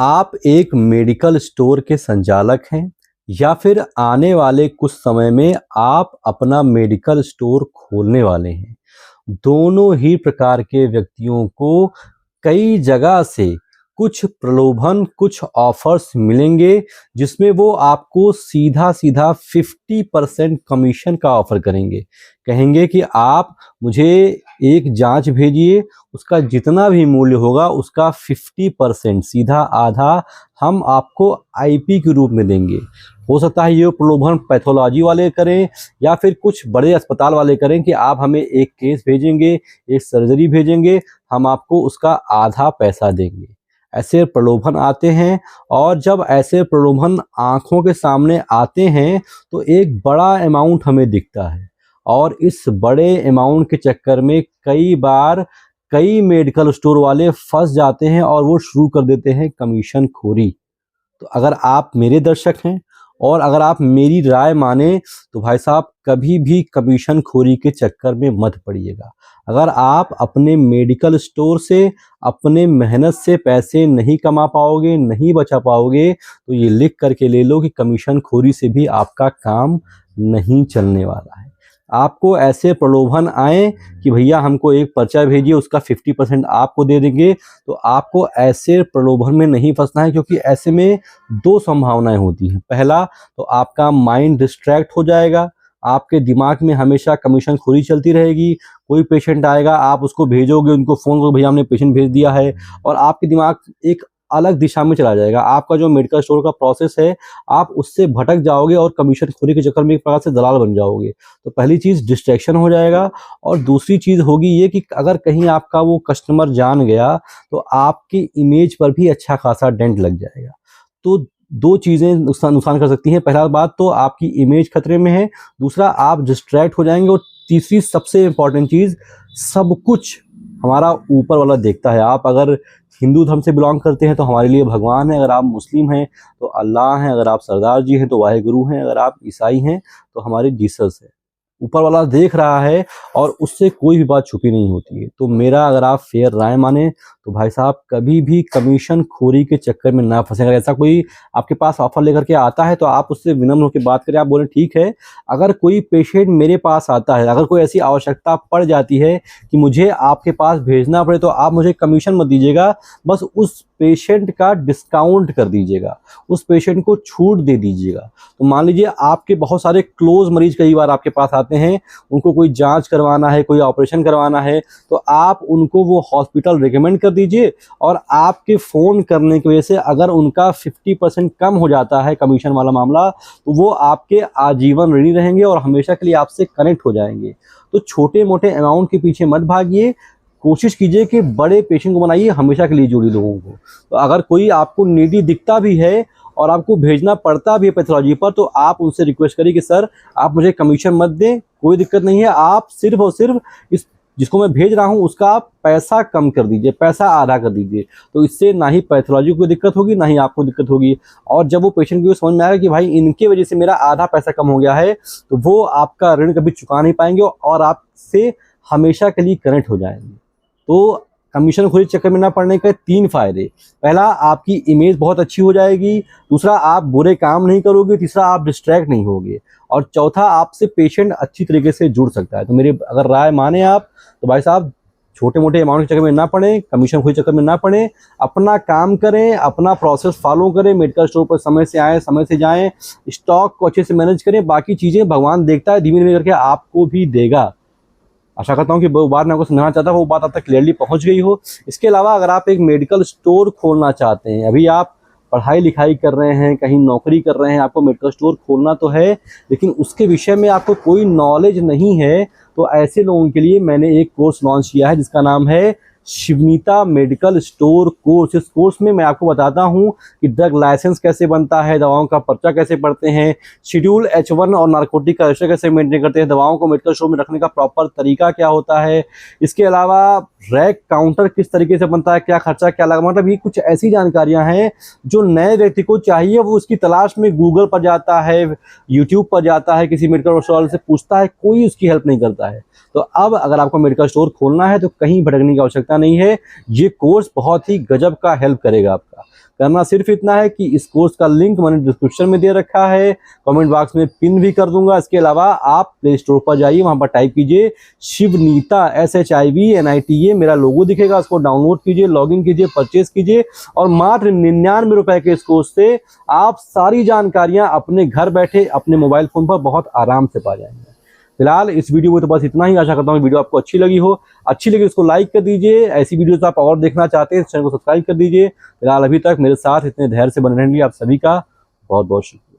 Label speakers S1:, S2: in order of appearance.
S1: आप एक medical store के संचालक हैं या फिर आने वाले कुछ समय में आप अपना मेडिकल स्टोर खोलने वाले हैं। दोनों ही प्रकार के व्यक्तियों को कई जगह से कुछ प्रलोभन, कुछ ऑफर्स मिलेंगे जिसमें वो आपको सीधा-सीधा 50% कमीशन का ऑफर करेंगे। कहेंगे कि आप मुझे एक जाँच भेजिए, उसका जितना भी मूल्य होगा उसका 50% सीधा आधा हम आपको आईपी के रूप में देंगे। हो सकता है ये प्रलोभन पैथोलॉजी वाले करें या फिर कुछ बड़े अस्पताल वाले करें कि आप हमें एक केस भेजेंगे, एक सर्जरी भेजेंगे, हम आपको उसका आधा पैसा देंगे। ऐसे प्रलोभन आते हैं और जब ऐसे प्रलोभन आँखों के सामने आते हैं तो एक बड़ा अमाउंट हमें दिखता है और इस बड़े अमाउंट के चक्कर में कई बार कई मेडिकल स्टोर वाले फंस जाते हैं और वो शुरू कर देते हैं कमीशन खोरी। तो अगर आप मेरे दर्शक हैं और अगर आप मेरी राय माने तो भाई साहब कभी भी कमीशन खोरी के चक्कर में मत पड़िएगा। अगर आप अपने मेडिकल स्टोर से अपने मेहनत से पैसे नहीं कमा पाओगे, नहीं बचा पाओगे, तो ये लिख करके ले लो कि कमीशन खोरी से भी आपका काम नहीं चलने वाला है। आपको ऐसे प्रलोभन आए कि भैया हमको एक पर्चा भेजिए, उसका 50% आपको दे देंगे, तो आपको ऐसे प्रलोभन में नहीं फंसना है, क्योंकि ऐसे में दो संभावनाएं होती हैं। पहला तो आपका माइंड डिस्ट्रैक्ट हो जाएगा, आपके दिमाग में हमेशा कमीशन खोरी चलती रहेगी। कोई पेशेंट आएगा, आप उसको भेजोगे, उनको फ़ोन करो भैया हमने पेशेंट भेज दिया है, और आपके दिमाग एक अलग दिशा में चला जाएगा। आपका जो मेडिकल स्टोर का प्रोसेस है आप उससे भटक जाओगे और कमीशन खोरी के चक्कर में एक प्रकार से दलाल बन जाओगे। तो पहली चीज़ डिस्ट्रैक्शन हो जाएगा, और दूसरी चीज़ होगी ये कि अगर कहीं आपका वो कस्टमर जान गया तो आपकी इमेज पर भी अच्छा खासा डेंट लग जाएगा। तो दो चीज़ें नुकसान कर सकती हैं। पहला बात तो आपकी इमेज खतरे में है, दूसरा आप डिस्ट्रैक्ट हो जाएंगे, और तीसरी सबसे इम्पॉर्टेंट चीज़, सब कुछ हमारा ऊपर वाला देखता है। आप अगर हिंदू धर्म से बिलोंग करते हैं तो हमारे लिए भगवान है, अगर आप मुस्लिम हैं तो अल्लाह हैं, अगर आप सरदार जी हैं तो वाहेगुरु हैं, अगर आप ईसाई हैं तो हमारे जीसस है। ऊपर वाला देख रहा है और उससे कोई भी बात छुपी नहीं होती है। तो मेरा अगर आप फेयर राय माने तो भाई साहब कभी भी कमीशन खोरी के चक्कर में ना फंसे। अगर ऐसा कोई आपके पास ऑफर लेकर के आता है तो आप उससे विनम्र होकर बात करें, आप बोले ठीक है। अगर कोई पेशेंट मेरे पास आता है, अगर कोई ऐसी आवश्यकता पड़ जाती है कि मुझे आपके पास भेजना पड़े, तो आप मुझे कमीशन मत दीजिएगा, बस उस पेशेंट का डिस्काउंट कर दीजिएगा, उस पेशेंट को छूट दे दीजिएगा। तो मान लीजिए आपके बहुत सारे क्लोज मरीज कई बार आपके पास आते हैं, उनको कोई जांच करवाना है, कोई ऑपरेशन करवाना है, तो आप उनको वो हॉस्पिटल रिकमेंड कर दीजिए, और आपके फ़ोन करने की वजह से अगर उनका 50% कम हो जाता है कमीशन वाला मामला, तो वो आपके आजीवन ऋणी रहेंगे और हमेशा के लिए आपसे कनेक्ट हो जाएंगे। तो छोटे मोटे अमाउंट के पीछे मत भागिए, कोशिश कीजिए कि बड़े पेशेंट को बनाइए, हमेशा के लिए जोड़िए लोगों को। तो अगर कोई आपको नीडी दिखता भी है और आपको भेजना पड़ता भी है पैथोलॉजी पर, तो आप उनसे रिक्वेस्ट करिए कि सर आप मुझे कमीशन मत दें, कोई दिक्कत नहीं है, आप सिर्फ और सिर्फ इस जिसको मैं भेज रहा हूं उसका आप पैसा कम कर दीजिए, पैसा आधा कर दीजिए। तो इससे ना ही पैथोलॉजी को दिक्कत होगी, ना ही आपको दिक्कत होगी। और जब वो पेशेंट को समझ में आएगा कि भाई इनके वजह से मेरा आधा पैसा कम हो गया है, तो वो आपका ऋण कभी चुका नहीं पाएंगे और आपसे हमेशा के लिए कनेक्ट हो जाएंगे। तो कमीशन खोरी चक्कर में ना पड़ने के 3 फायदे: पहला, आपकी इमेज बहुत अच्छी हो जाएगी, दूसरा, आप बुरे काम नहीं करोगे, तीसरा, आप डिस्ट्रैक्ट नहीं होगे, और चौथा, आपसे पेशेंट अच्छी तरीके से जुड़ सकता है। तो मेरी अगर राय माने आप तो भाई साहब छोटे मोटे अमाउंट के चक्कर में ना पड़े, कमीशन खोरी चक्कर में ना पड़े, अपना काम करें, अपना प्रोसेस फॉलो करें, मेडिकल स्टोर पर समय से आएँ, समय से जाएँ, स्टॉक को अच्छे से मैनेज करें। बाकी चीज़ें भगवान देखता है, धीमे धीमे करके आपको भी देगा। आशा करता हूँ कि वो बात मैं आपको समझाना चाहता वो बात अब तक क्लियरली पहुँच गई हो। इसके अलावा अगर आप एक मेडिकल स्टोर खोलना चाहते हैं, अभी आप पढ़ाई लिखाई कर रहे हैं, कहीं नौकरी कर रहे हैं, आपको मेडिकल स्टोर खोलना तो है, लेकिन उसके विषय में आपको कोई नॉलेज नहीं है, तो ऐसे लोगों के लिए मैंने एक कोर्स लॉन्च किया है जिसका नाम है शिवनीता मेडिकल स्टोर कोर्स। इस कोर्स में मैं आपको बताता हूं कि ड्रग लाइसेंस कैसे बनता है, दवाओं का पर्चा कैसे पढ़ते हैं, शेड्यूल H1 और नारकोटिक का रजिस्टर कैसे मेंटेन करते हैं, दवाओं को मेडिकल स्टोर में रखने का प्रॉपर तरीका क्या होता है, इसके अलावा रैक काउंटर किस तरीके से बनता है, क्या खर्चा क्या लगा, मतलब ये कुछ ऐसी जानकारियां हैं जो नए व्यक्ति को चाहिए। वो उसकी तलाश में गूगल पर जाता है, यूट्यूब पर जाता है, किसी मेडिकल स्टोर से पूछता है, कोई उसकी हेल्प नहीं करता है। तो अब अगर आपको मेडिकल स्टोर खोलना है तो कहीं भटकने की आवश्यकता नहीं है, ये कोर्स बहुत ही गजब का हेल्प करेगा आपका। करना सिर्फ इतना है कि इस कोर्स का लिंक मैंने डिस्क्रिप्शन में दे रखा है, कमेंट बॉक्स में पिन भी कर दूंगा। इसके अलावा आप प्ले स्टोर पर जाइए, वहां पर टाइप कीजिए शिवनीता SHIVNITA, मेरा लोगो दिखेगा, उसको डाउनलोड कीजिए, लॉगिन कीजिए, परचेज कीजिए और मात्र 99 रुपए के इस कोर्स से आप सारी जानकारियां अपने घर बैठे अपने मोबाइल फोन पर बहुत आराम से पा जाएंगे। फिलहाल इस वीडियो में तो बस इतना ही। आशा करता हूँ वीडियो आपको अच्छी लगी हो। अच्छी लगी उसको लाइक कर दीजिए। ऐसी वीडियोस आप और देखना चाहते हैं चैनल को सब्सक्राइब कर दीजिए। फिलहाल अभी तक मेरे साथ इतने धैर्य से बने रहने के लिए आप सभी का बहुत बहुत शुक्रिया।